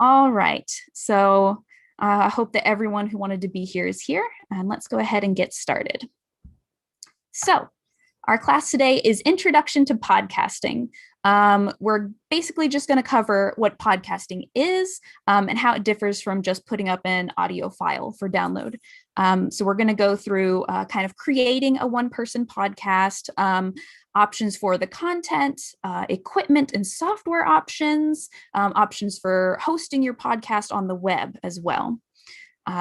All right. So I hope that everyone who wanted to be here is here, and let's go ahead and get started. So our class today is Introduction to Podcasting. We're basically just going to cover what podcasting is and how it differs from just putting up an audio file for download. So we're going to go through kind of creating a one-person podcast, options for the content, equipment and software options, options for hosting your podcast on the web as well.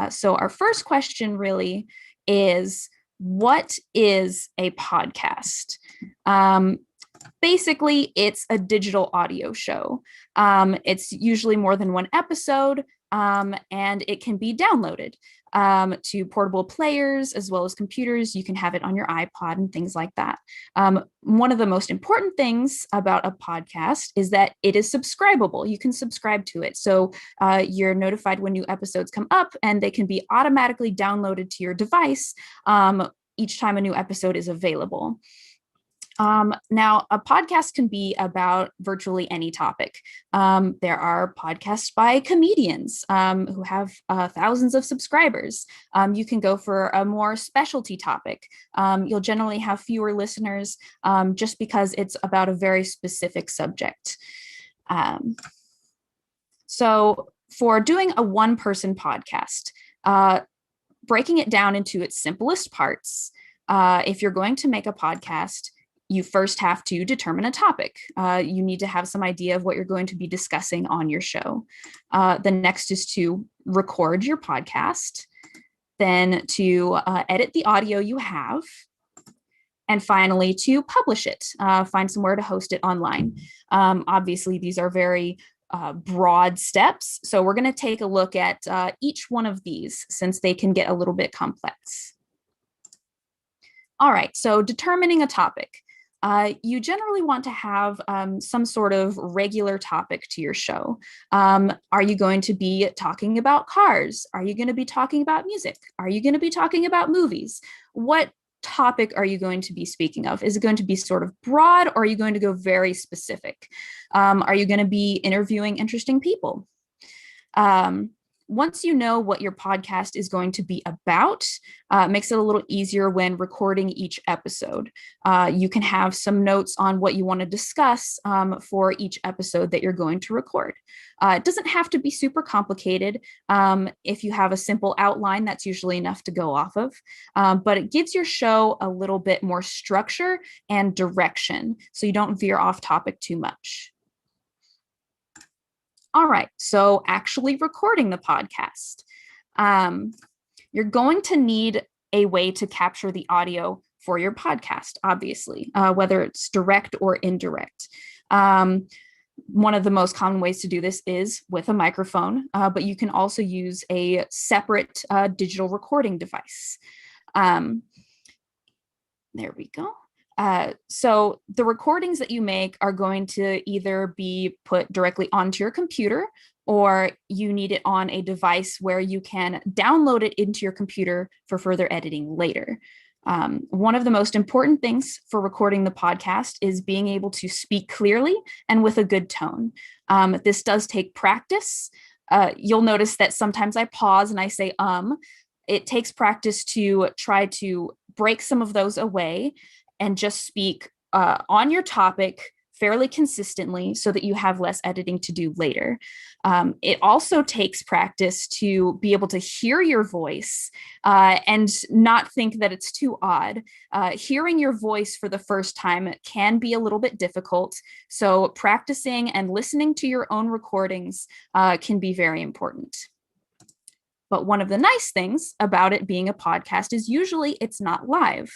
So our first question really is, what is a podcast? Basically, it's a digital audio show. It's usually more than one episode, and it can be downloaded to portable players as well as computers. You can have it on your iPod and things like that. One of the most important things about a podcast is that it is subscribable. You can subscribe to it. So you're notified when new episodes come up, and they can be automatically downloaded to your device each time a new episode is available. Now, a podcast can be about virtually any topic. There are podcasts by comedians who have thousands of subscribers. You can go for a more specialty topic. You'll generally have fewer listeners just because it's about a very specific subject. So for doing a one-person podcast, breaking it down into its simplest parts, if you're going to make a podcast, you first have to determine a topic. You need to have some idea of what you're going to be discussing on your show. The next is to record your podcast, then to edit the audio you have, and finally to publish it, find somewhere to host it online. Obviously, these are very broad steps, so we're going to take a look at each one of these since they can get a little bit complex. All right, so determining a topic. You generally want to have some sort of regular topic to your show. Are you going to be talking about cars? Are you going to be talking about music? Are you going to be talking about movies? What topic are you going to be speaking of? Is it going to be sort of broad, or are you going to go very specific? Are you going to be interviewing interesting people? Once you know what your podcast is going to be about, it makes it a little easier when recording each episode. You can have some notes on what you want to discuss for each episode that you're going to record. It doesn't have to be super complicated. If you have a simple outline, that's usually enough to go off of. But it gives your show a little bit more structure and direction, so you don't veer off topic too much. All right, so actually recording the podcast. You're going to need a way to capture the audio for your podcast, obviously, whether it's direct or indirect. One of the most common ways to do this is with a microphone, but you can also use a separate digital recording device. There we go. So the recordings that you make are going to either be put directly onto your computer, or you need it on a device where you can download it into your computer for further editing later. One of the most important things for recording the podcast is being able to speak clearly and with a good tone. This does take practice. You'll notice that sometimes I pause and I say, It takes practice to try to break some of those away and just speak on your topic fairly consistently so that you have less editing to do later. It also takes practice to be able to hear your voice and not think that it's too odd. Hearing your voice for the first time can be a little bit difficult, so practicing and listening to your own recordings can be very important. But one of the nice things about it being a podcast is usually it's not live.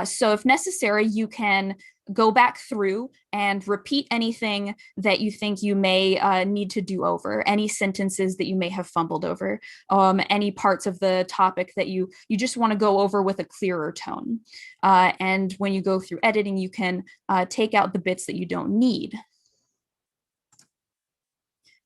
So if necessary, you can go back through and repeat anything that you think you may need to do over, any sentences that you may have fumbled over, any parts of the topic that you just want to go over with a clearer tone. And when you go through editing, you can take out the bits that you don't need.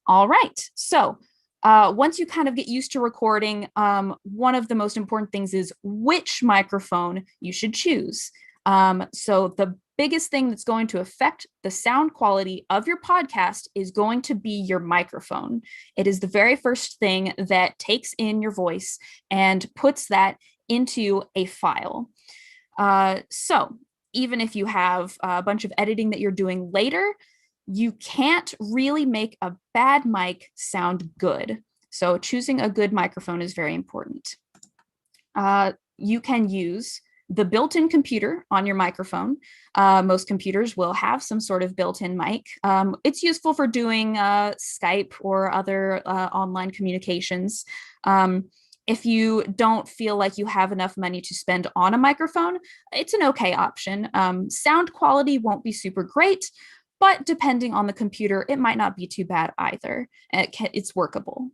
All right, so once you kind of get used to recording, one of the most important things is which microphone you should choose. So the biggest thing that's going to affect the sound quality of your podcast is going to be your microphone. It is the very first thing that takes in your voice and puts that into a file. So even if you have a bunch of editing that you're doing later, you can't really make a bad mic sound good. So choosing a good microphone is very important. You can use the built-in computer on your microphone. Most computers will have some sort of built-in mic. It's useful for doing Skype or other online communications. If you don't feel like you have enough money to spend on a microphone, it's an okay option. Sound quality won't be super great, but depending on the computer, it might not be too bad either. It's workable.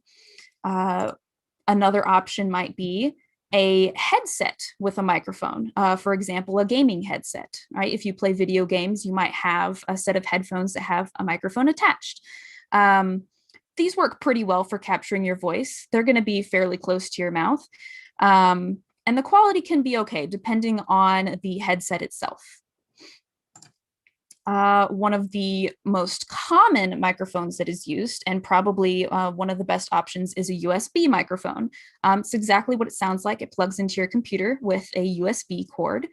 Another option might be a headset with a microphone, for example, a gaming headset, right? If you play video games, you might have a set of headphones that have a microphone attached. These work pretty well for capturing your voice. They're going to be fairly close to your mouth. And the quality can be okay, depending on the headset itself. One of the most common microphones that is used, and probably one of the best options, is a USB microphone. It's exactly what it sounds like. It plugs into your computer with a USB cord.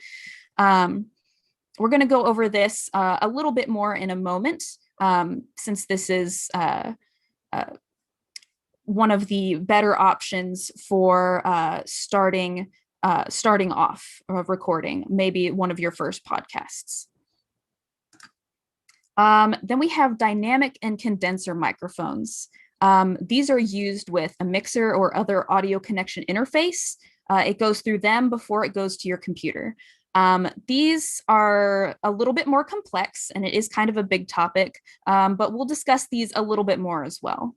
We're going to go over this a little bit more in a moment, since this is one of the better options for starting off recording, maybe one of your first podcasts. Then we have dynamic and condenser microphones. These are used with a mixer or other audio connection interface. It goes through them before it goes to your computer. These are a little bit more complex, and it is kind of a big topic, but we'll discuss these a little bit more as well.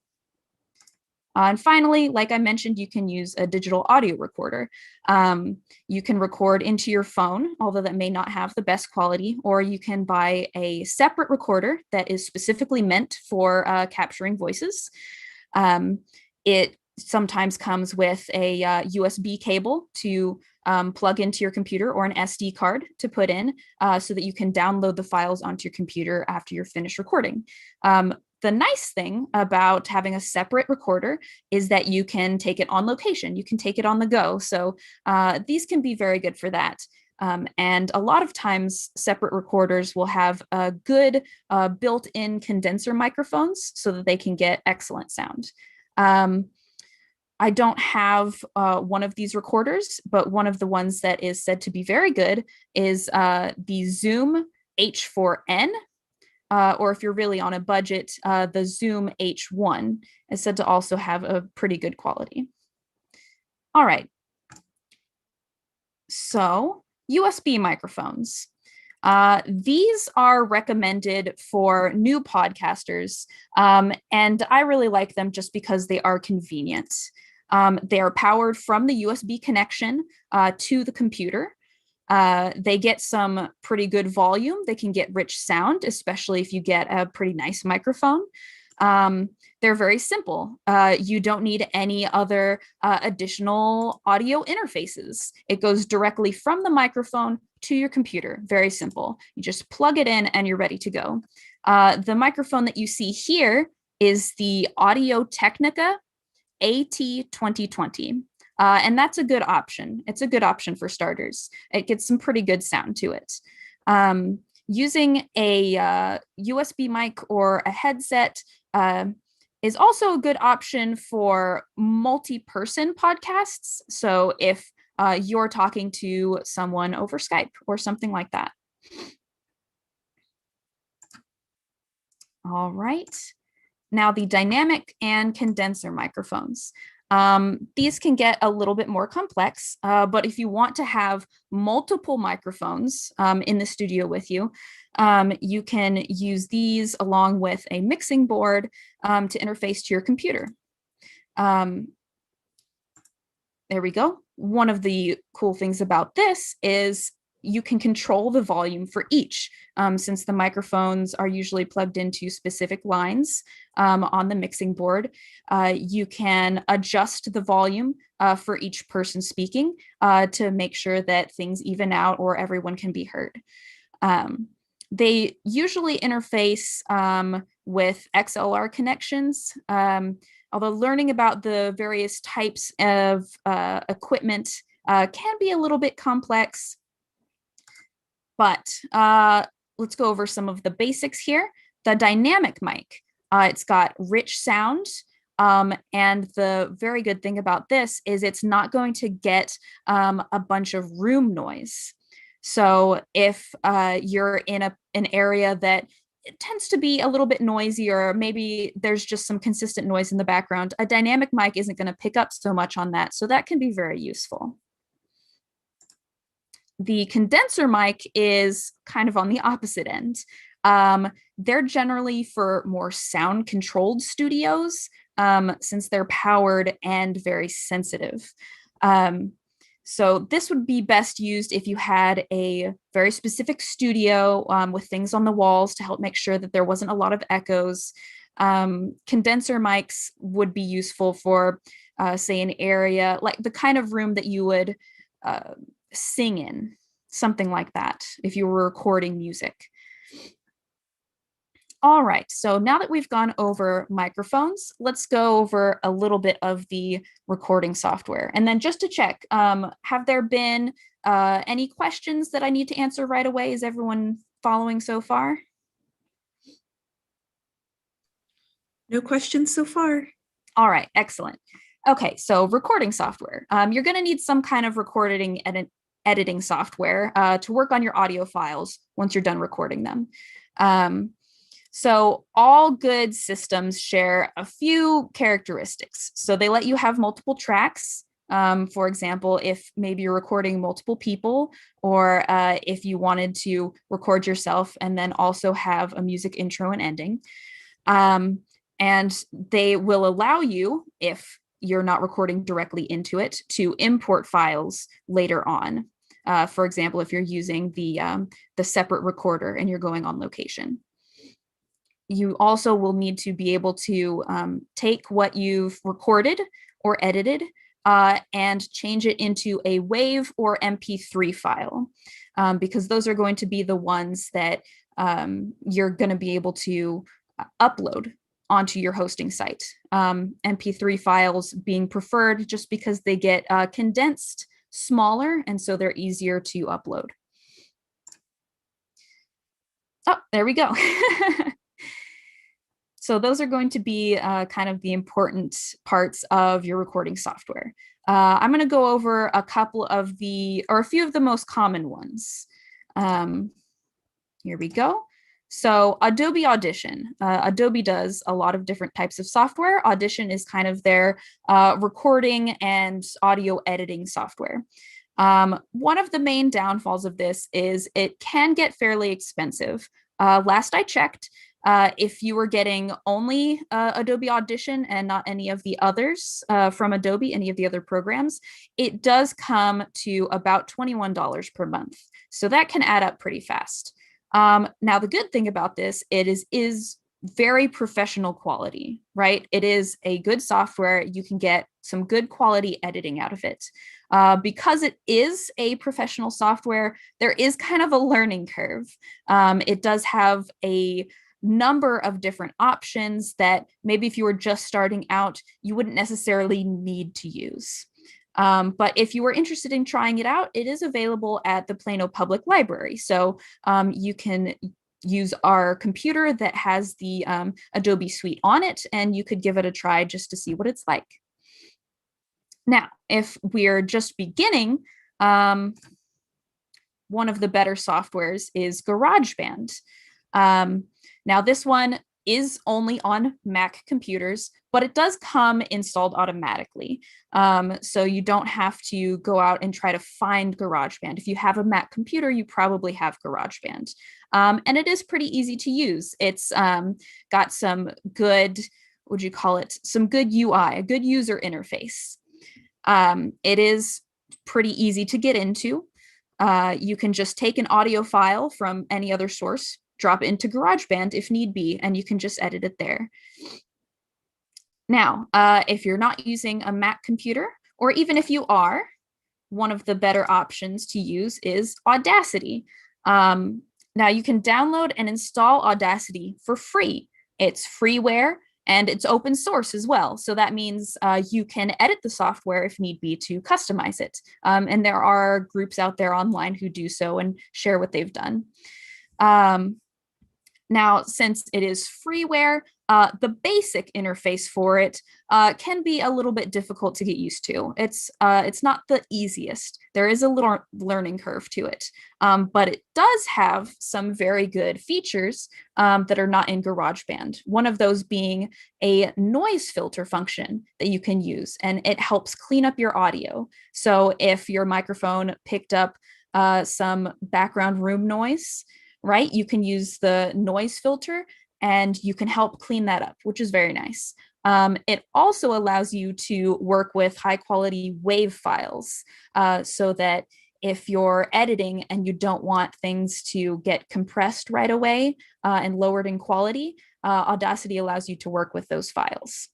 And finally, like I mentioned, you can use a digital audio recorder. You can record into your phone, although that may not have the best quality, or you can buy a separate recorder that is specifically meant for capturing voices. It sometimes comes with a USB cable to plug into your computer, or an SD card to put in, so that you can download the files onto your computer after you're finished recording. The nice thing about having a separate recorder is that you can take it on location. You can take it on the go. So these can be very good for that. And a lot of times separate recorders will have a good built-in condenser microphones so that they can get excellent sound. I don't have one of these recorders, but one of the ones that is said to be very good is the Zoom H4n. Or if you're really on a budget, the Zoom H1 is said to also have a pretty good quality. All right. So USB microphones. These are recommended for new podcasters, and I really like them just because they are convenient. They are powered from the USB connection to the computer. They get some pretty good volume. They can get rich sound, especially if you get a pretty nice microphone. They're very simple. You don't need any other additional audio interfaces. It goes directly from the microphone to your computer. Very simple. You just plug it in and you're ready to go. The microphone that you see here is the Audio-Technica AT2020. And that's a good option. It's a good option for starters. It gets some pretty good sound to it. Using a USB mic or a headset is also a good option for multi-person podcasts. So if you're talking to someone over Skype or something like that. All right. Now the dynamic and condenser microphones. These can get a little bit more complex, but if you want to have multiple microphones in the studio with you, you can use these along with a mixing board to interface to your computer. There we go. One of the cool things about this is you can control the volume for each, since the microphones are usually plugged into specific lines on the mixing board. You can adjust the volume for each person speaking to make sure that things even out or everyone can be heard. They usually interface with XLR connections, although learning about the various types of equipment can be a little bit complex. But let's go over some of the basics here. The dynamic mic, it's got rich sound. And the very good thing about this is it's not going to get a bunch of room noise. So if you're in an area that it tends to be a little bit noisy, or maybe there's just some consistent noise in the background, a dynamic mic isn't going to pick up so much on that. So that can be very useful. The condenser mic is kind of on the opposite end. They're generally for more sound controlled studios, since they're powered and very sensitive. So this would be best used if you had a very specific studio with things on the walls to help make sure that there wasn't a lot of echoes. Condenser mics would be useful for, say, an area like the kind of room that you would sing in, something like that, if you were recording music. All right, so now that we've gone over microphones, let's go over a little bit of the recording software. And then just to check, have there been any questions that I need to answer right away? Is everyone following so far? No questions so far. All right, excellent. Okay, so recording software. You're going to need some kind of recording and editing software to work on your audio files once you're done recording them. So all good systems share a few characteristics. So they let you have multiple tracks. For example, if maybe you're recording multiple people, or if you wanted to record yourself and then also have a music intro and ending. And they will allow you, if you're not recording directly into it, to import files later on. For example, if you're using the separate recorder and you're going on location. You also will need to be able to take what you've recorded or edited and change it into a WAV or MP3 file, because those are going to be the ones that you're going to be able to upload onto your hosting site. MP3 files being preferred just because they get condensed, smaller, and so they're easier to upload. Oh, there we go. So those are going to be kind of the important parts of your recording software. I'm going to go over a couple of a few of the most common ones. Here we go. So Adobe Audition. Adobe does a lot of different types of software. Audition is kind of their recording and audio editing software. One of the main downfalls of this is it can get fairly expensive. Last I checked, if you were getting only Adobe Audition and not any of the others from Adobe, any of the other programs, it does come to about $21 per month. So that can add up pretty fast. Now, the good thing about this, it is very professional quality, right? It is a good software. You can get some good quality editing out of it. Because it is a professional software, there is kind of a learning curve. It does have a number of different options that maybe if you were just starting out, you wouldn't necessarily need to use. But if you were interested in trying it out, it is available at the Plano Public Library. So you can use our computer that has the Adobe Suite on it, and you could give it a try just to see what it's like. Now, if we're just beginning, one of the better softwares is GarageBand. Now, this one is only on Mac computers, but it does come installed automatically. So you don't have to go out and try to find GarageBand. If you have a Mac computer, you probably have GarageBand. And it is pretty easy to use. It's got some good, what would you call it? Some good UI, a good user interface. It is pretty easy to get into. You can just take an audio file from any other source, drop it into GarageBand if need be, and you can just edit it there. Now, if you're not using a Mac computer, or even if you are, one of the better options to use is Audacity. Now you can download and install Audacity for free. It's freeware and it's open source as well. So that means you can edit the software if need be to customize it. And there are groups out there online who do so and share what they've done. Now, since it is freeware, the basic interface for it can be a little bit difficult to get used to. It's not the easiest. There is a little learning curve to it, but it does have some very good features that are not in GarageBand. One of those being a noise filter function that you can use, and it helps clean up your audio. So if your microphone picked up some background room noise, right, you can use the noise filter and you can help clean that up, which is very nice. It also allows you to work with high quality WAV files so that if you're editing and you don't want things to get compressed right away and lowered in quality, Audacity allows you to work with those files.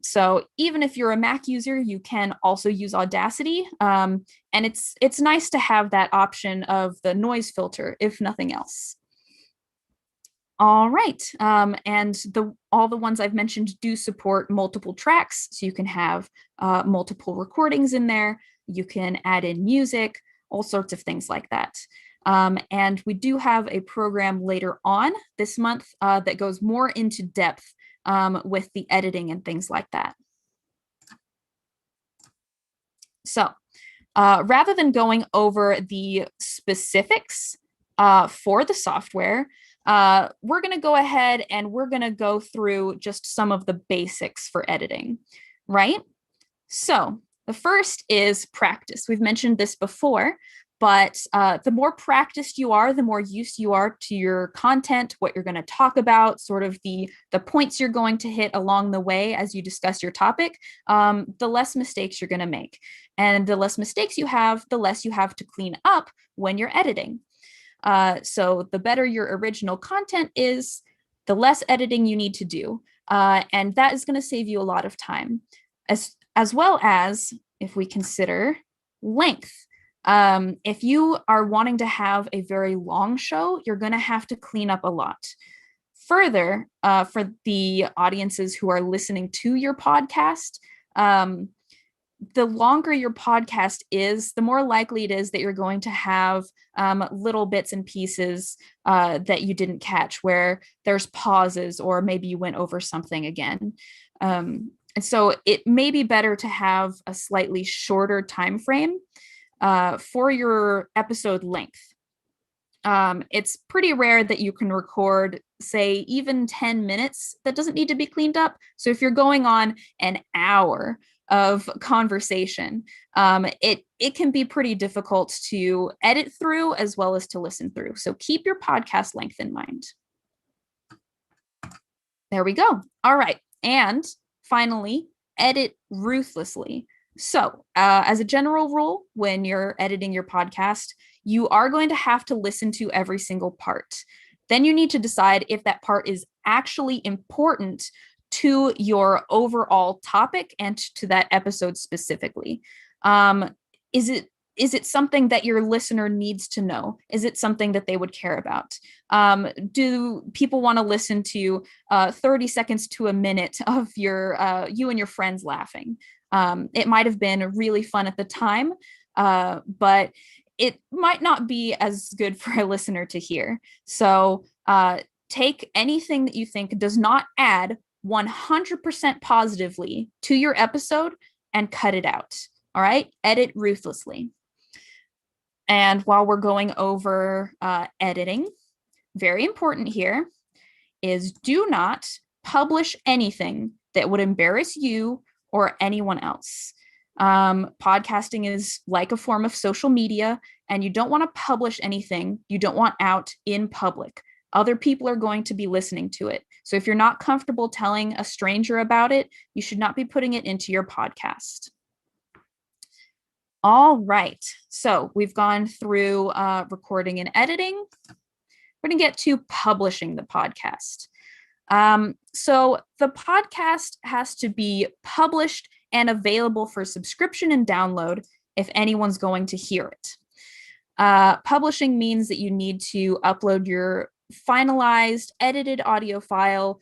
So even if you're a Mac user, you can also use Audacity. And it's nice to have that option of the noise filter, if nothing else. All right. And all the ones I've mentioned do support multiple tracks. So you can have multiple recordings in there. You can add in music, all sorts of things like that. And we do have a program later on this month that goes more into depth with the editing and things like that. So rather than going over the specifics for the software, we're going to go ahead and we're going to go through just some of the basics for editing, right? So the first is practice. We've mentioned this before, but the more practiced you are, the more used you are to your content, what you're going to talk about, sort of the points you're going to hit along the way as you discuss your topic, the less mistakes you're going to make. And the less mistakes you have, the less you have to clean up when you're editing. So the better your original content is, the less editing you need to do. And that is going to save you a lot of time, as well as if we consider length. If you are wanting to have a very long show, you're going to have to clean up a lot. Further, for the audiences who are listening to your podcast, the longer your podcast is, the more likely it is that you're going to have little bits and pieces that you didn't catch, where there's pauses or maybe you went over something again. And so it may be better to have a slightly shorter time frame for your episode length. It's pretty rare that you can record, say, even 10 minutes that doesn't need to be cleaned up. So if you're going on an hour of conversation, it can be pretty difficult to edit through as well as to listen through. So keep your podcast length in mind. There we go. All right. And finally, edit ruthlessly. So as a general rule, when you're editing your podcast, you are going to have to listen to every single part. Then you need to decide if that part is actually important to your overall topic and to that episode specifically. Is it something that your listener needs to know? Is it something that they would care about? Do people want to listen to 30 seconds to a minute of you and your friends laughing? It might have been really fun at the time, but it might not be as good for a listener to hear. So take anything that you think does not add 100% positively to your episode and cut it out. All right, edit ruthlessly. And while we're going over editing, very important here is do not publish anything that would embarrass you or anyone else. Podcasting is like a form of social media, and you don't want to publish anything you don't want out in public. Other people are going to be listening to it. So if you're not comfortable telling a stranger about it, you should not be putting it into your podcast. All right, so we've gone through recording and editing. We're going to get to publishing the podcast. So the podcast has to be published and available for subscription and download if anyone's going to hear it. Publishing means that you need to upload your finalized edited audio file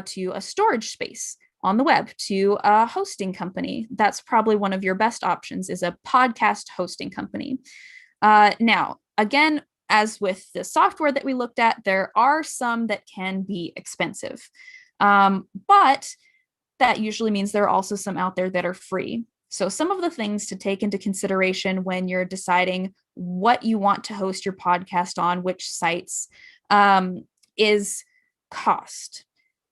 to a storage space on the web, to a hosting company. That's probably one of your best options, is a podcast hosting company. Now, again, as with the software that we looked at, there are some that can be expensive. But that usually means there are also some out there that are free. So some of the things to take into consideration when you're deciding what you want to host your podcast on, which sites, is cost,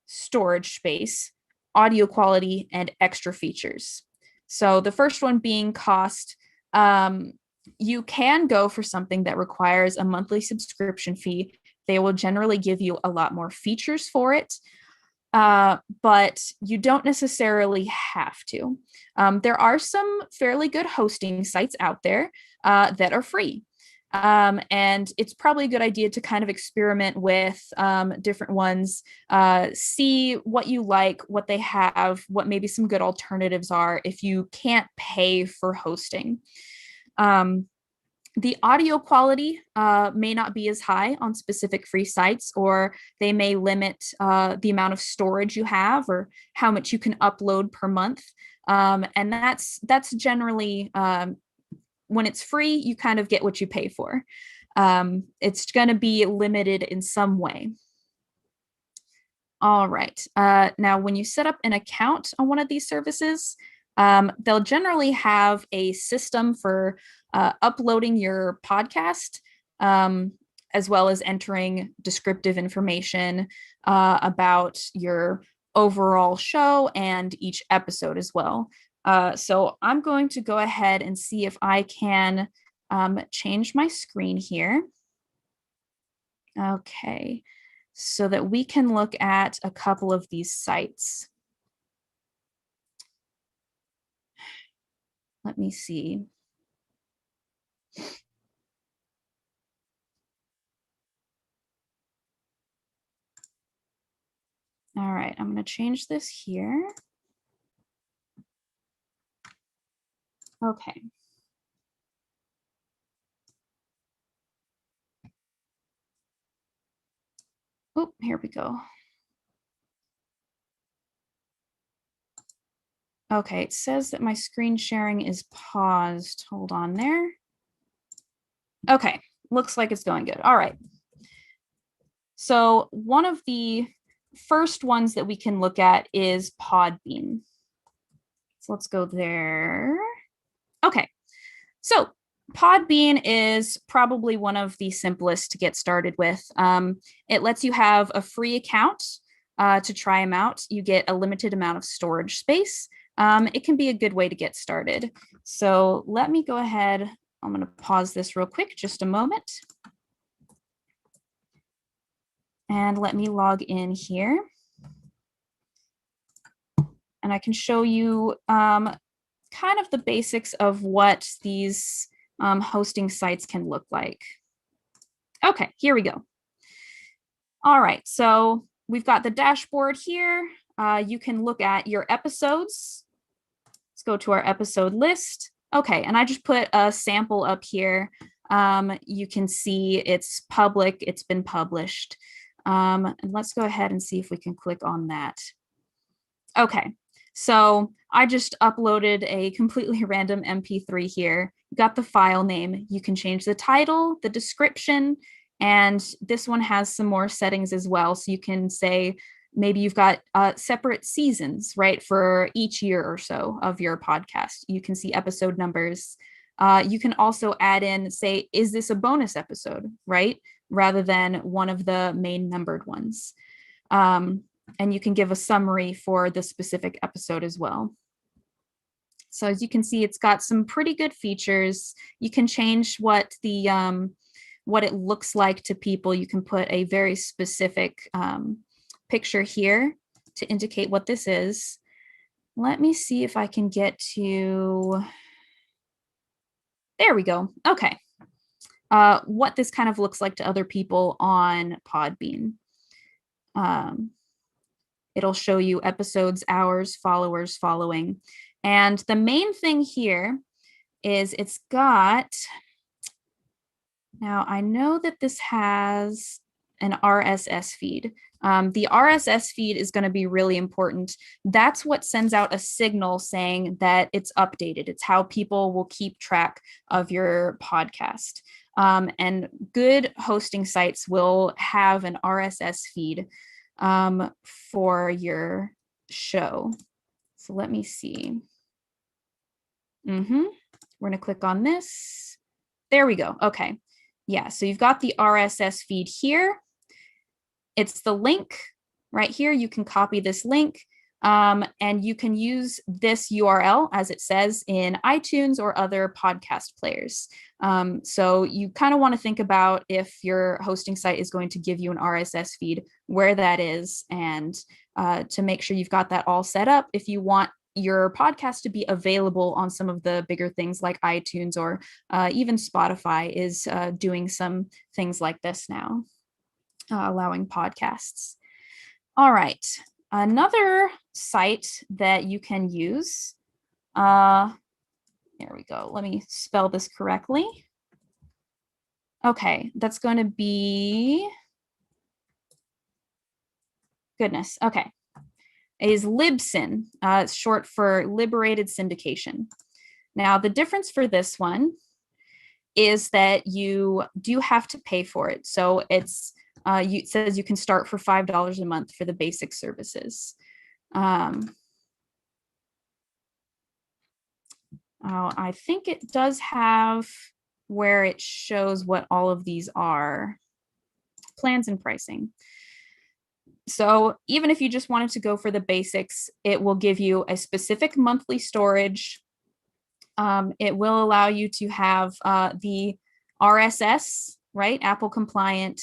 storage space, audio quality, and extra features. So the first one being cost. You can go for something that requires a monthly subscription fee. They will generally give you a lot more features for it. But you don't necessarily have to. There are some fairly good hosting sites out there that are free. And it's probably a good idea to kind of experiment with different ones, see what you like, what they have, what maybe some good alternatives are if you can't pay for hosting. The audio quality may not be as high on specific free sites, or they may limit the amount of storage you have or how much you can upload per month. And that's generally, when it's free, you kind of get what you pay for. It's going to be limited in some way. All right. Now, when you set up an account on one of these services, they'll generally have a system for uploading your podcast, as well as entering descriptive information about your overall show and each episode as well. So I'm going to go ahead and see if I can change my screen here. Okay, so that we can look at a couple of these sites. Let me see. All right, I'm going to change this here. Okay. Oh, here we go. Okay, it says that my screen sharing is paused. Hold on there. Okay, looks like it's going good. All right. So one of the first ones that we can look at is Podbean. So let's go there. Okay, so Podbean is probably one of the simplest to get started with. It lets you have a free account to try them out. You get a limited amount of storage space. It can be a good way to get started. So let me go ahead. I'm going to pause this real quick, just a moment. And let me log in here. And I can show you kind of the basics of what these hosting sites can look like. Okay, here we go. All right, so we've got the dashboard here. You can look at your episodes. Let's go to our episode list. Okay, and I just put a sample up here. You can see it's public, it's been published. And let's go ahead and see if we can click on that. Okay, so I just uploaded a completely random MP3 here. Got the file name. You can change the title, the description, and this one has some more settings as well. So you can say, maybe you've got separate seasons, right, for each year or so of your podcast. You can see episode numbers. You can also add in, say, is this a bonus episode, right, rather than one of the main numbered ones. And you can give a summary for the specific episode as well. So as you can see, it's got some pretty good features. You can change what it looks like to people. You can put a very specific picture here to indicate what this is. Let me see if I can get to, there we go. Okay. What this kind of looks like to other people on Podbean. It'll show you episodes, hours, followers, following. And the main thing here is it's got Now, I know that this has an RSS feed. The RSS feed is going to be really important. That's what sends out a signal saying that it's updated. It's how people will keep track of your podcast. And good hosting sites will have an RSS feed for your show. So let me see. We're going to click on this. There we go. Okay. Yeah, so you've got the RSS feed here. It's the link right here. You can copy this link and you can use this URL as it says in iTunes or other podcast players. So you kind of want to think about if your hosting site is going to give you an RSS feed, where that is, and to make sure you've got that all set up. If you want your podcast to be available on some of the bigger things like iTunes or even Spotify is doing some things like this now, allowing podcasts. All right, another site that you can use, there we go, let me spell this correctly. Okay, that's going to be, goodness, okay, is Libsyn. It's short for Liberated Syndication. Now, the difference for this one is that you do have to pay for it. So it's it says you can start for $5 a month for the basic services. I think it does have where it shows what all of these are. Plans and pricing. So even if you just wanted to go for the basics, it will give you a specific monthly storage. It will allow you to have the RSS, right? Apple compliant,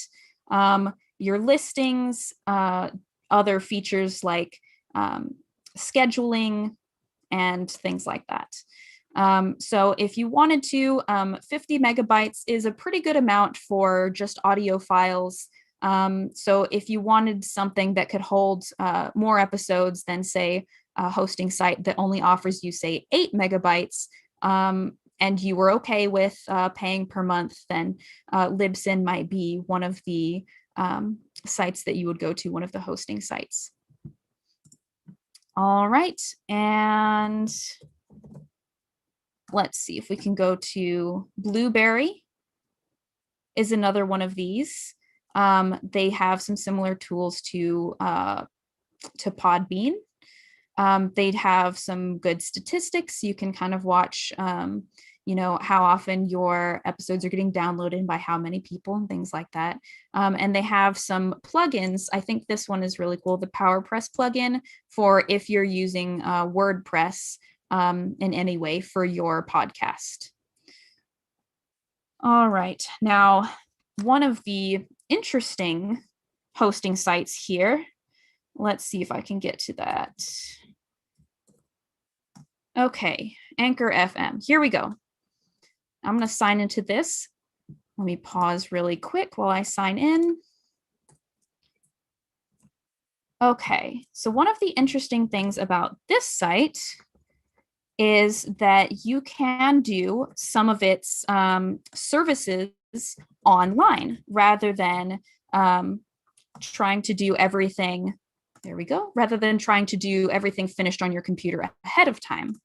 your listings, other features like scheduling and things like that. So if you wanted to, 50 megabytes is a pretty good amount for just audio files. So if you wanted something that could hold more episodes than, say, a hosting site that only offers you, say, 8 megabytes, and you were okay with paying per month, then Libsyn might be one of the sites that you would go to, one of the hosting sites. All right, and let's see if we can go to Blueberry is another one of these. They have some similar tools to Podbean. They'd have some good statistics. You can kind of watch, how often your episodes are getting downloaded by how many people and things like that. And they have some plugins. I think this one is really cool, the PowerPress plugin, for if you're using WordPress in any way for your podcast. All right, now one of the interesting hosting sites here, let's see if I can get to that. Okay, Anchor FM. Here we go. I'm going to sign into this. Let me pause really quick while I sign in. Okay, so one of the interesting things about this site is that you can do some of its services online rather than trying to do everything. There we go. Rather than trying to do everything finished on your computer ahead of time.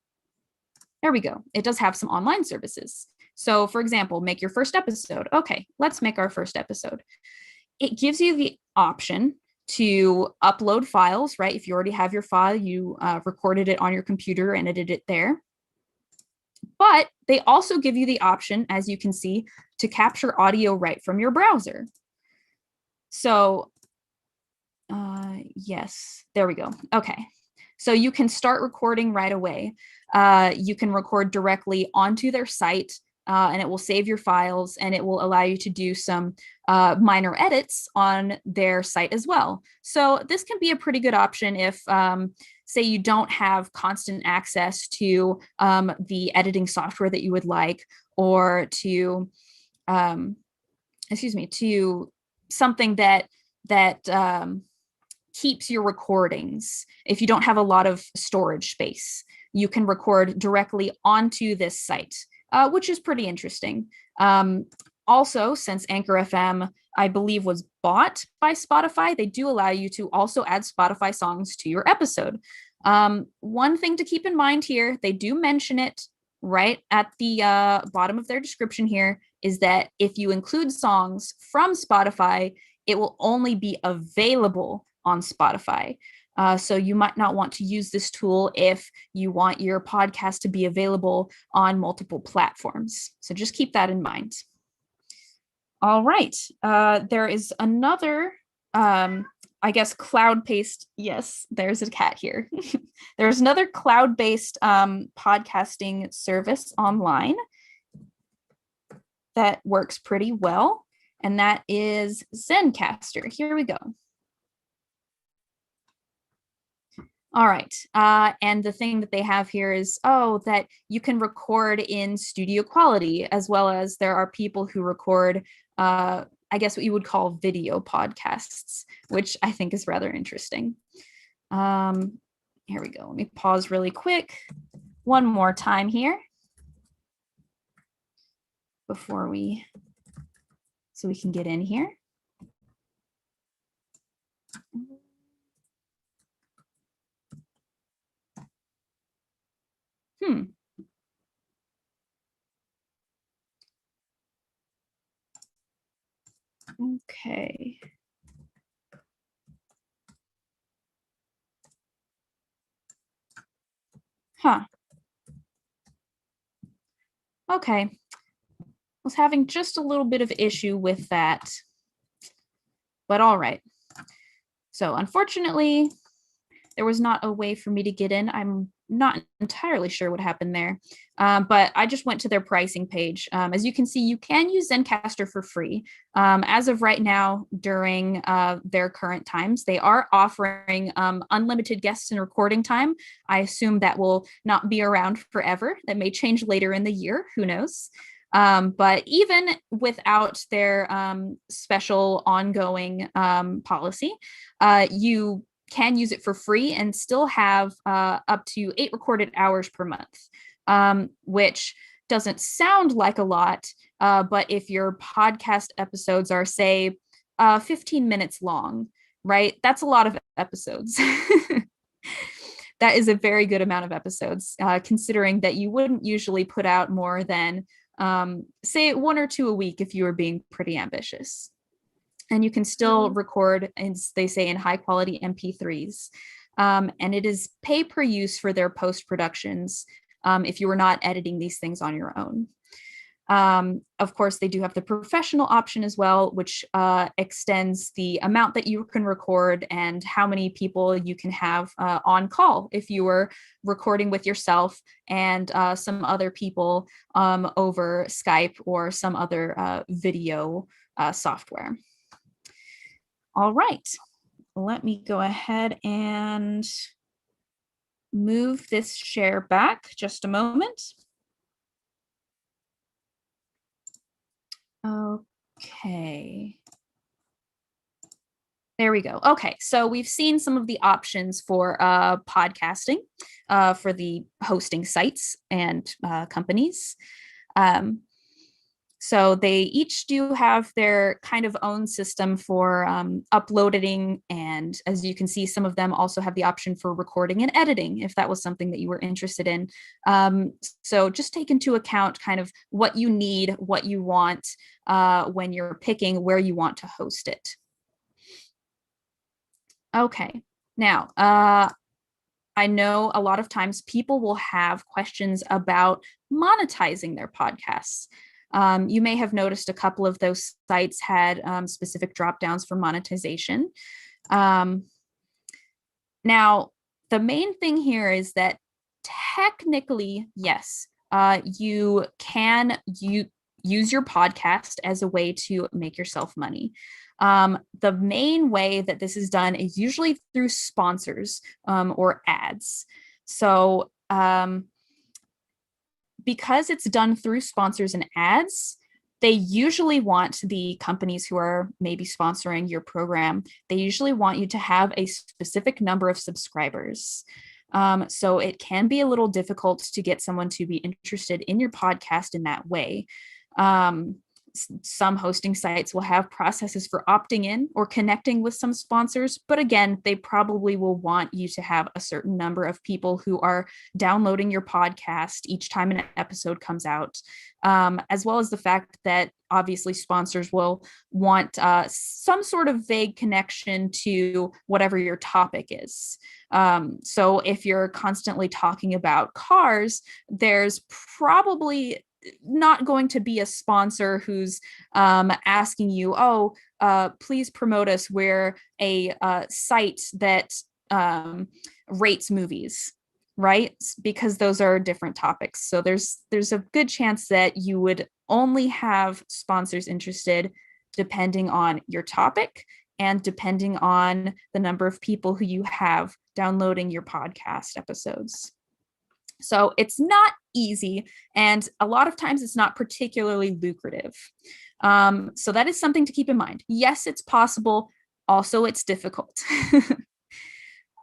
There we go. It does have some online services. So for example, make your first episode. Okay, let's make our first episode. It gives you the option to upload files, right? If you already have your file, you recorded it on your computer and edited it there. But they also give you the option, as you can see, to capture audio right from your browser. So yes, there we go. Okay. So you can start recording right away. You can record directly onto their site, and it will save your files, and it will allow you to do some minor edits on their site as well. So this can be a pretty good option if, say, you don't have constant access to the editing software that you would like, or to, to something that keeps your recordings. If you don't have a lot of storage space, you can record directly onto this site, which is pretty interesting. Also, since Anchor FM, I believe, was bought by Spotify, they do allow you to also add Spotify songs to your episode. One thing to keep in mind here, they do mention it right at the bottom of their description here, is that if you include songs from Spotify, it will only be available on Spotify. So you might not want to use this tool if you want your podcast to be available on multiple platforms. So just keep that in mind. All right. There is another, I guess, cloud-based. Yes, there's a cat here. There's another cloud-based podcasting service online that works pretty well, and that is Zencastr. Here we go. All right. And the thing that they have here is, that you can record in studio quality, as well as there are people who record, I guess what you would call video podcasts, which I think is rather interesting. Here we go. Let me pause really quick. One more time here so we can get in here. Okay. Okay. Was having just a little bit of issue with that, but all right. So unfortunately, there was not a way for me to get in. I'm not entirely sure what happened there, but I just went to their pricing page. As you can see, you can use Zencastr for free. As of right now, during their current times, they are offering unlimited guests and recording time. I assume that will not be around forever. That may change later in the year. Who knows? But even without their special ongoing policy, you can use it for free and still have up to 8 recorded hours per month, which doesn't sound like a lot, but if your podcast episodes are, say, 15 minutes long, right? That's a lot of episodes. That is a very good amount of episodes, considering that you wouldn't usually put out more than, say, 1 or 2 a week if you were being pretty ambitious. And you can still record, as they say, in high quality MP3s. And it is pay per use for their post productions if you were not editing these things on your own. Of course, they do have the professional option as well, which extends the amount that you can record and how many people you can have on call if you were recording with yourself and some other people over Skype or some other video software. All right, let me go ahead and move this share back just a moment. Okay. There we go. Okay, so we've seen some of the options for podcasting for the hosting sites and companies. So they each do have their kind of own system for uploading. And as you can see, some of them also have the option for recording and editing, if that was something that you were interested in. So just take into account kind of what you need, what you want when you're picking where you want to host it. Okay, now, I know a lot of times people will have questions about monetizing their podcasts. You may have noticed a couple of those sites had specific drop downs for monetization. Now, the main thing here is that technically, yes, you can use your podcast as a way to make yourself money. The main way that this is done is usually through sponsors or ads. So, because it's done through sponsors and ads, they usually want the companies who are maybe sponsoring your program, they usually want you to have a specific number of subscribers. So it can be a little difficult to get someone to be interested in your podcast in that way. Some hosting sites will have processes for opting in or connecting with some sponsors, but again, they probably will want you to have a certain number of people who are downloading your podcast each time an episode comes out, as well as the fact that obviously sponsors will want some sort of vague connection to whatever your topic is. So if you're constantly talking about cars, there's probably not going to be a sponsor who's asking you, please promote us. We're a site that rates movies, right? Because those are different topics. So there's a good chance that you would only have sponsors interested depending on your topic and depending on the number of people who you have downloading your podcast episodes. So it's not easy, and a lot of times it's not particularly lucrative. So that is something to keep in mind. Yes, it's possible. Also, it's difficult.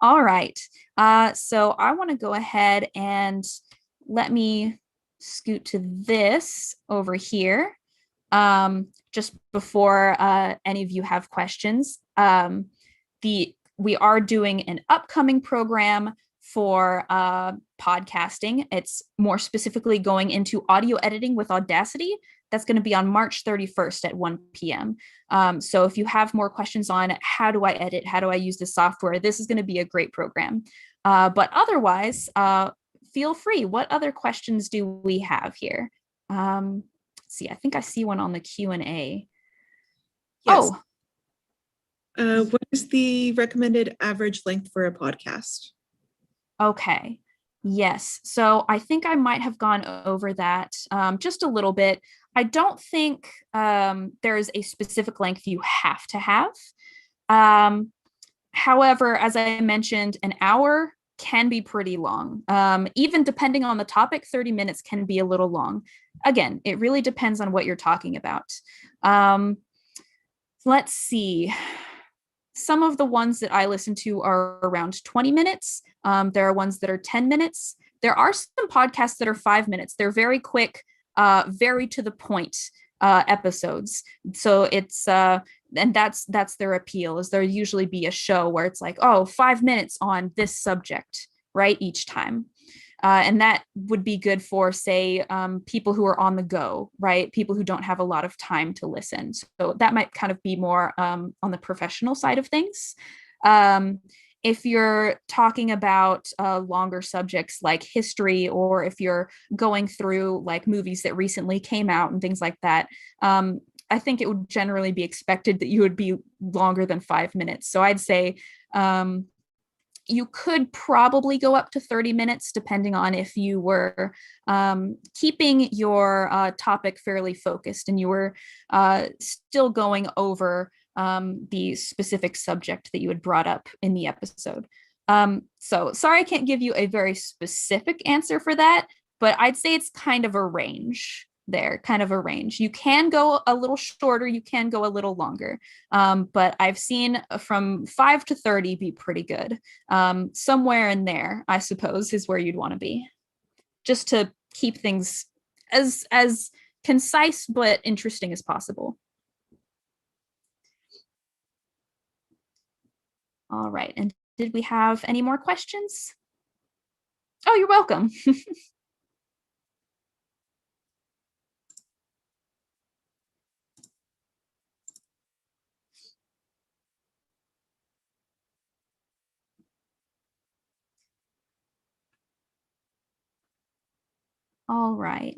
All right. So I want to go ahead and let me scoot to this over here. Just before any of you have questions, we are doing an upcoming program for podcasting. It's more specifically going into audio editing with Audacity. That's going to be on March 31st at 1 p.m. So if you have more questions on how do I edit, how do I use the software, this is going to be a great program. But otherwise, feel free. What other questions do we have here? Let's see, I think I see one on the Q&A. Yes. What is the recommended average length for a podcast? Okay. Yes. So I think I might have gone over that just a little bit. I don't think there's a specific length you have to have. However, as I mentioned, an hour can be pretty long. Even depending on the topic, 30 minutes can be a little long. Again, it really depends on what you're talking about. Let's see. Some of the ones that I listen to are around 20 minutes. There are ones that are 10 minutes. There are some podcasts that are 5 minutes. They're very quick, very to the point episodes. So it's, and that's their appeal, is there usually be a show where it's like, 5 minutes on this subject, right? Each time. And that would be good for, say, people who are on the go, right? People who don't have a lot of time to listen. So that might kind of be more on the professional side of things. If you're talking about longer subjects like history, or if you're going through like movies that recently came out and things like that, I think it would generally be expected that you would be longer than 5 minutes. So I'd say you could probably go up to 30 minutes, depending on if you were keeping your topic fairly focused and you were still going over the specific subject that you had brought up in the episode. So sorry, I can't give you a very specific answer for that, but I'd say it's kind of a range there, kind of a range. You can go a little shorter, you can go a little longer, but I've seen from 5 to 30 be pretty good. Somewhere in there, I suppose, is where you'd want to be, just to keep things as concise but interesting as possible. All right, and did we have any more questions? Oh, you're welcome. All right.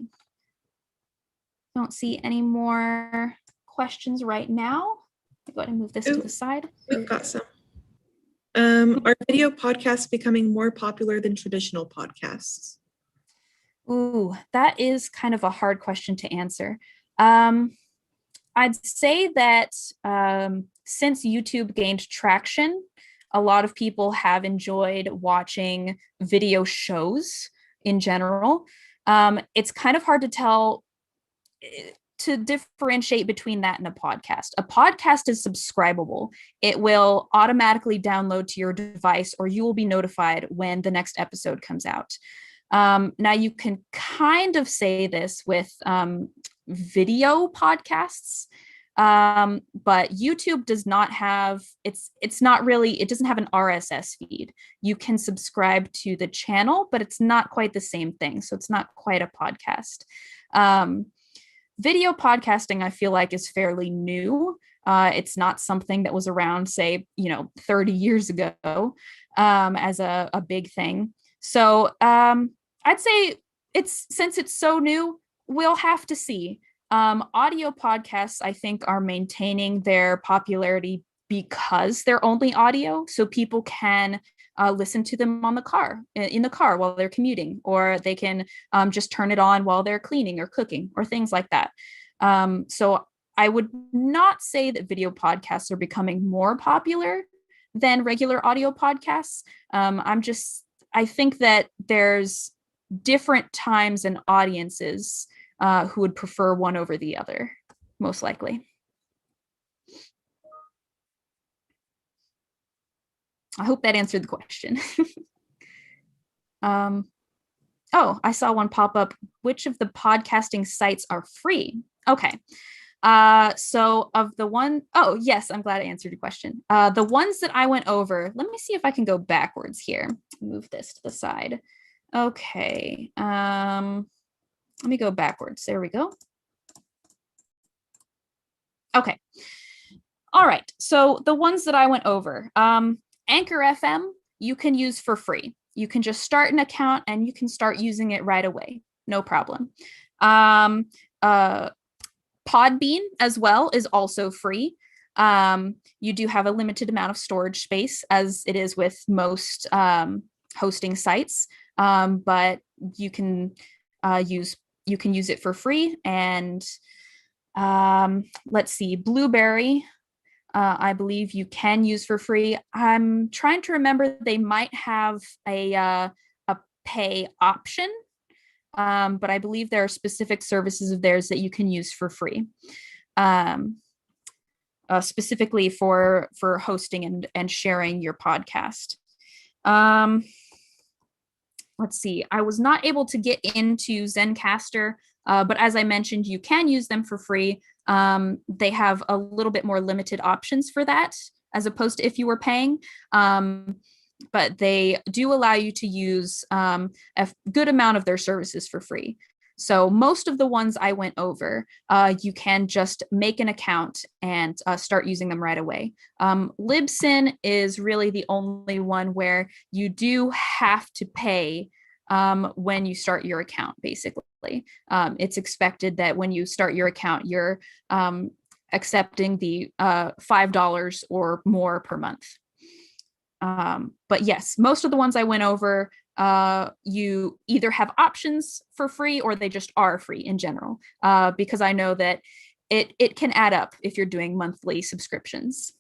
Don't see any more questions right now. I'll go ahead and move this to the side. We've got some. Are video podcasts becoming more popular than traditional podcasts? Ooh, that is kind of a hard question to answer. I'd say that since YouTube gained traction, a lot of people have enjoyed watching video shows in general. It's kind of hard to tell, to differentiate between that and a podcast. A podcast is subscribable. It will automatically download to your device, or you will be notified when the next episode comes out. Now you can kind of say this with video podcasts. But YouTube does not have, it's not really, it doesn't have an RSS feed. You can subscribe to the channel, but it's not quite the same thing. So it's not quite a podcast. Video podcasting, I feel like, is fairly new. It's not something that was around, say, 30 years ago as a big thing. So I'd say since it's so new, we'll have to see. Audio podcasts, I think, are maintaining their popularity because they're only audio, so people can listen to them in the car while they're commuting, or they can just turn it on while they're cleaning or cooking or things like that. So I would not say that video podcasts are becoming more popular than regular audio podcasts. I think that there's different times and audiences who would prefer one over the other, most likely. I hope that answered the question. Oh, I saw one pop up. Which of the podcasting sites are free? Okay. So of the one, oh yes, I'm glad I answered your question. The ones that I went over, let me see if I can go backwards here. Move this to the side. Okay. Let me go backwards. There we go. Okay. All right. So the ones that I went over, Anchor FM, you can use for free. You can just start an account and you can start using it right away. No problem. Podbean as well is also free. You do have a limited amount of storage space, as it is with most hosting sites, but you can use it for free. And let's see, Blueberry, I believe you can use for free. I'm trying to remember, they might have a pay option, but I believe there are specific services of theirs that you can use for free, specifically for hosting and sharing your podcast. Let's see, I was not able to get into Zencastr, but as I mentioned, you can use them for free. They have a little bit more limited options for that, as opposed to if you were paying. But they do allow you to use a good amount of their services for free. So most of the ones I went over, you can just make an account and start using them right away. Libsyn is really the only one where you do have to pay when you start your account, basically. It's expected that when you start your account, you're accepting the $5 or more per month. But yes, most of the ones I went over, you either have options for free or they just are free in general, because I know that it can add up if you're doing monthly subscriptions.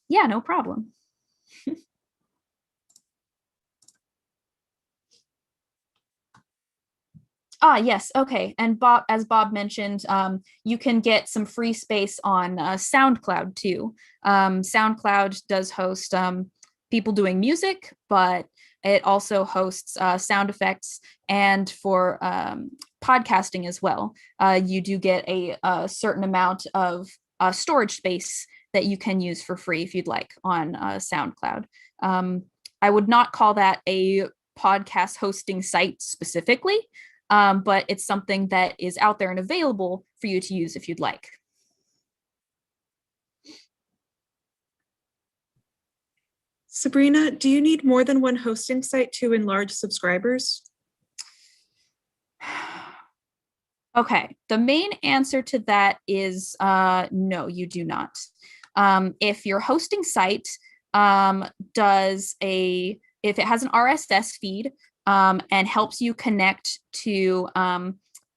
Yeah, no problem. Yes. Okay. And Bob, as Bob mentioned, you can get some free space on SoundCloud too. SoundCloud does host people doing music, but it also hosts sound effects, and for podcasting as well. You do get a certain amount of storage space that you can use for free if you'd like on SoundCloud. I would not call that a podcast hosting site specifically, but it's something that is out there and available for you to use if you'd like. Sabrina, do you need more than one hosting site to enlarge subscribers? Okay, the main answer to that is no, you do not. If your hosting site if it has an RSS feed and helps you connect to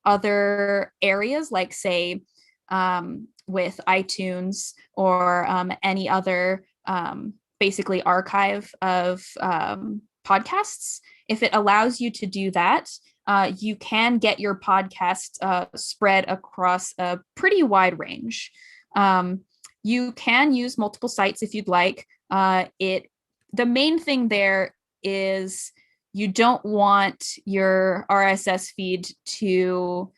other areas, like say with iTunes or any other basically archive of podcasts, if it allows you to do that, you can get your podcast spread across a pretty wide range. You can use multiple sites if you'd like. The main thing there is you don't want your RSS feed to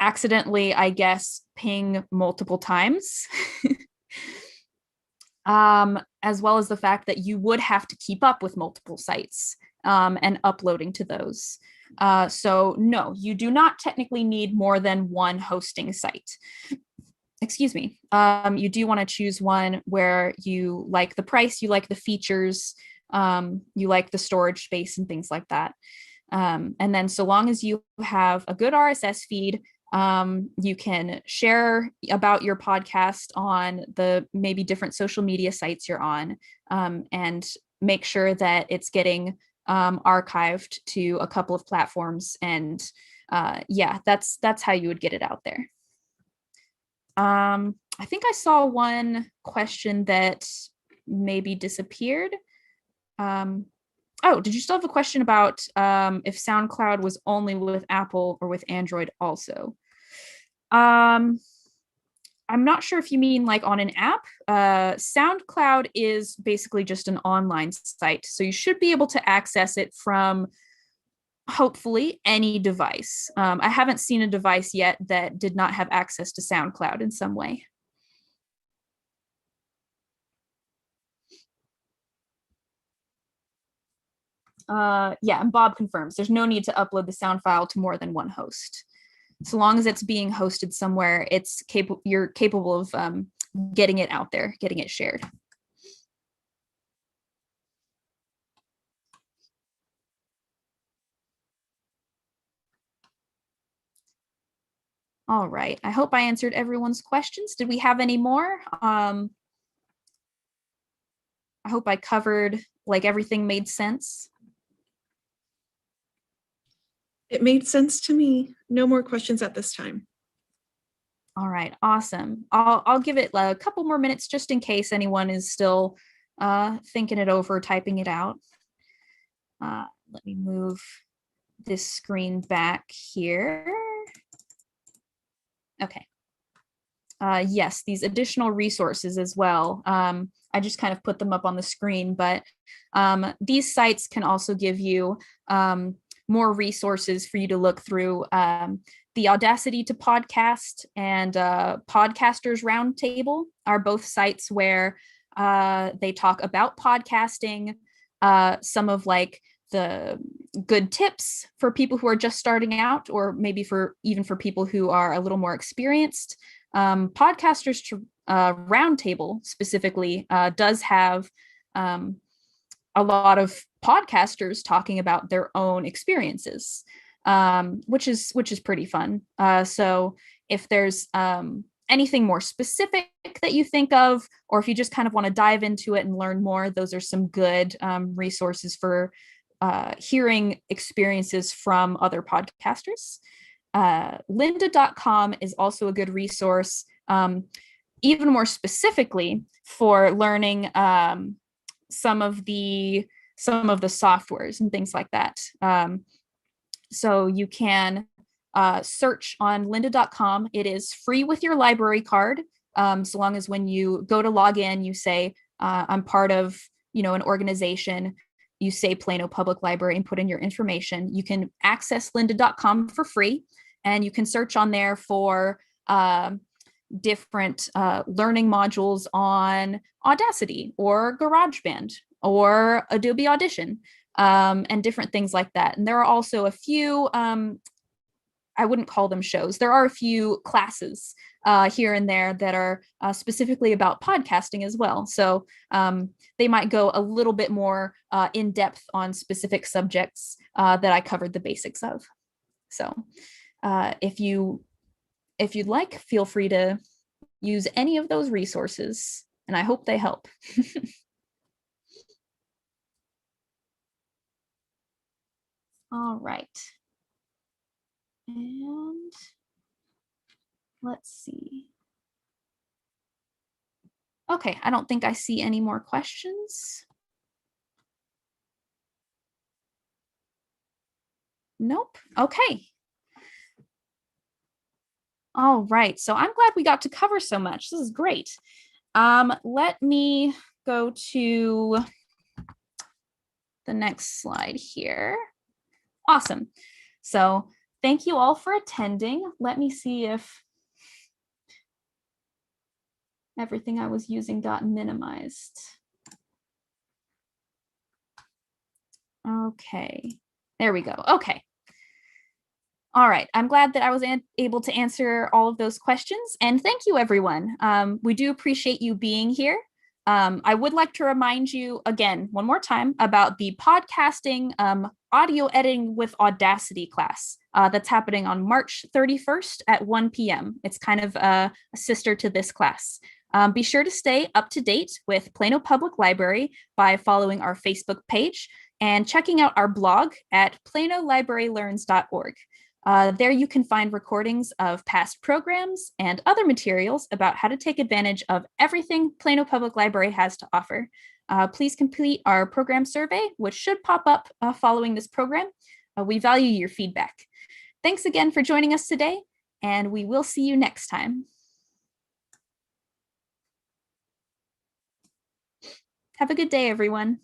accidentally, I guess, ping multiple times. As well as the fact that you would have to keep up with multiple sites and uploading to those. So no, you do not technically need more than one hosting site. Excuse me. You do want to choose one where you like the price, you like the features, you like the storage space and things like that. And then so long as you have a good RSS feed, you can share about your podcast on the maybe different social media sites you're on, and make sure that it's getting archived to a couple of platforms. And yeah, that's how you would get it out there. I think I saw one question that maybe disappeared. Oh, did you still have a question about if SoundCloud was only with Apple or with Android also? I'm not sure if you mean like on an app. SoundCloud is basically just an online site, so you should be able to access it from hopefully any device. I haven't seen a device yet that did not have access to SoundCloud in some way. Yeah, and Bob confirms there's no need to upload the sound file to more than one host. So long as it's being hosted somewhere, you're capable of getting it out there, getting it shared. All right, I hope I answered everyone's questions. Did we have any more? I hope I covered, like, everything made sense. It made sense to me. No more questions at this time. All right, awesome. I'll give it a couple more minutes just in case anyone is still thinking it over, typing it out. Let me move this screen back here. Okay. Yes, these additional resources as well. I just kind of put them up on the screen, but these sites can also give you more resources for you to look through. The Audacity to Podcast and Podcasters Roundtable are both sites where they talk about podcasting, some of like the good tips for people who are just starting out, or maybe even for people who are a little more experienced. Podcasters Roundtable specifically does have a lot of podcasters talking about their own experiences, which is pretty fun. So if there's anything more specific that you think of, or if you just kind of want to dive into it and learn more, those are some good resources for hearing experiences from other podcasters. Lynda.com is also a good resource, even more specifically for learning some of the softwares and things like that. So you can search on lynda.com. It is free with your library card, so long as when you go to log in, you say, I'm part of an organization, you say Plano Public Library and put in your information. You can access lynda.com for free, and you can search on there for different learning modules on Audacity or GarageBand or Adobe Audition, and different things like that. And there are also a few, I wouldn't call them shows, there are a few classes here and there that are specifically about podcasting as well. So they might go a little bit more in depth on specific subjects that I covered the basics of. So if you'd like, feel free to use any of those resources, and I hope they help. All right. And let's see. Okay, I don't think I see any more questions. Nope. Okay. All right, so I'm glad we got to cover so much. This is great. Let me go to the next slide here. Awesome. So thank you all for attending. Let me see if everything I was using got minimized. Okay, there we go. Okay. All right, I'm glad that I was able to answer all of those questions. And thank you, everyone. We do appreciate you being here. I would like to remind you again, one more time, about the podcasting audio editing with Audacity class that's happening on March 31st at 1 p.m. It's kind of a sister to this class. Be sure to stay up to date with Plano Public Library by following our Facebook page and checking out our blog at planolibrarylearns.org. There you can find recordings of past programs and other materials about how to take advantage of everything Plano Public Library has to offer. Please complete our program survey, which should pop up following this program. We value your feedback. Thanks again for joining us today, and we will see you next time. Have a good day, everyone.